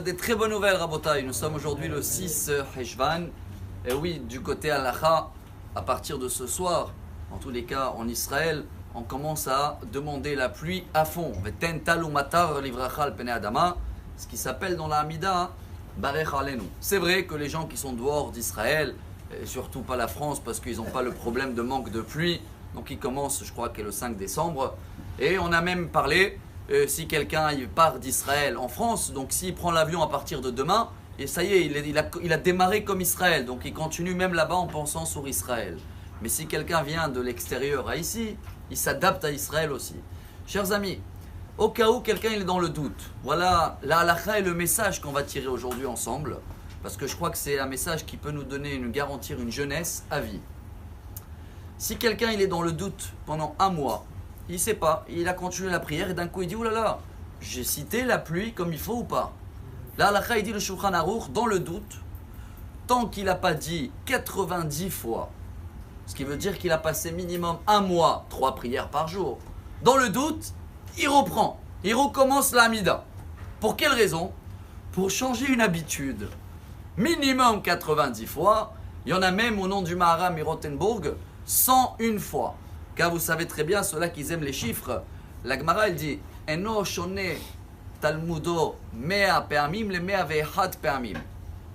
des très bonnes nouvelles, Rabotai. Nous sommes aujourd'hui le 6 Heshvan. Et oui, du côté Halacha, à partir de ce soir, en tous les cas en Israël, on commence à demander la pluie à fond. Ce qui s'appelle dans la Hamida Barech Alenu. C'est vrai que les gens qui sont dehors d'Israël, et surtout pas la France parce qu'ils n'ont pas le problème de manque de pluie, donc ils commencent, je crois, que le 5 décembre. Et on a même parlé, si quelqu'un part d'Israël en France, donc s'il prend l'avion à partir de demain, et ça y est, il a démarré comme Israël, donc il continue même là-bas en pensant sur Israël. Mais si quelqu'un vient de l'extérieur à ici, il s'adapte à Israël aussi. Chers amis, au cas où quelqu'un est dans le doute, voilà la halakha et le message qu'on va tirer aujourd'hui ensemble, parce que je crois que c'est un message qui peut nous donner, nous garantir une jeunesse à vie. Si quelqu'un il est dans le doute pendant un mois, il ne sait pas, il a continué la prière et d'un coup il dit « Oulala, j'ai cité la pluie comme il faut ou pas ?» La halakha il dit le Shulchan Aruch, dans le doute, tant qu'il n'a pas dit 90 fois, ce qui veut dire qu'il a passé minimum un mois, 3 prières par jour. Dans le doute, il reprend, il recommence l'Amida. Pour quelle raison? Pour changer une habitude. Minimum 90 fois, il y en a même au nom du Maharam et Rothenburg, 101 fois. Car vous savez très bien, ceux-là qui aiment les chiffres, la Gemara elle dit Eno shone Talmudo mea pe'amim le mea ve'echad pe'amim.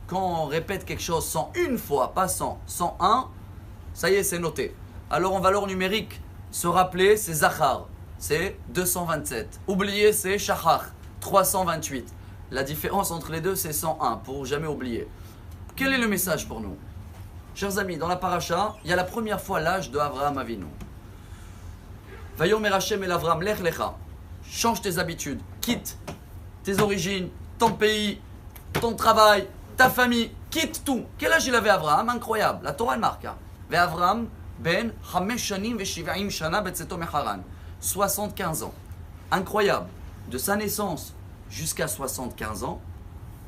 Quand on répète quelque chose 101 fois, pas 100, 101, ça y est, c'est noté. Alors en valeur numérique, se rappeler, c'est Zachar, c'est 227. Oublier, c'est Shachar, 328. La différence entre les deux, c'est 101, pour jamais oublier. Quel est le message pour nous? Chers amis, dans la paracha, il y a la première fois l'âge de Avraham Avinu. Vayomer Hashem el Avram, lech lecha. Change tes habitudes, quitte tes origines, ton pays, ton travail, ta famille, quitte tout. Quel âge il avait Avraham? Incroyable, la Torah le marque. Avraham ben 75 ans. Incroyable. De sa naissance jusqu'à 75 ans,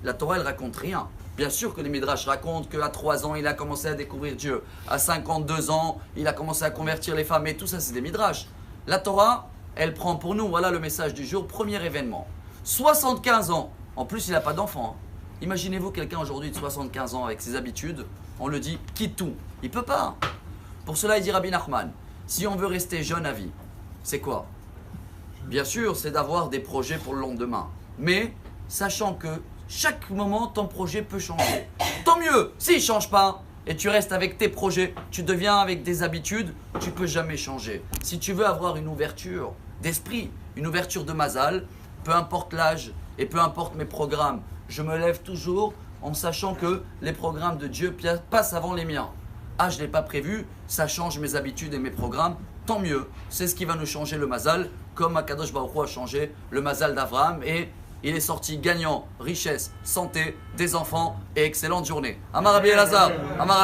la Torah elle raconte rien. Bien sûr que les Midrash racontent qu'à 3 ans, il a commencé à découvrir Dieu. À 52 ans, il a commencé à convertir les femmes. Et tout ça, c'est des Midrash. La Torah, elle prend pour nous, voilà le message du jour, premier événement. 75 ans. En plus, il n'a pas d'enfant. Imaginez-vous quelqu'un aujourd'hui de 75 ans avec ses habitudes, on le dit quitte tout. Il ne peut pas. Pour cela, il dit Rabbi Nachman, si on veut rester jeune à vie, c'est quoi? Bien sûr, c'est d'avoir des projets pour le lendemain. Mais sachant que chaque moment, ton projet peut changer. Tant mieux, s'il ne change pas et tu restes avec tes projets, tu deviens avec des habitudes, tu ne peux jamais changer. Si tu veux avoir une ouverture d'esprit, une ouverture de mazal, peu importe l'âge et peu importe mes programmes, je me lève toujours en sachant que les programmes de Dieu passent avant les miens. Ah, je ne l'ai pas prévu, ça change mes habitudes et mes programmes, tant mieux. C'est ce qui va nous changer le mazal, comme Akadosh Baruch Hu a changé le mazal d'Avraham et il est sorti gagnant, richesse, santé, des enfants et excellente journée. Amar Rabbi Elazar, Amar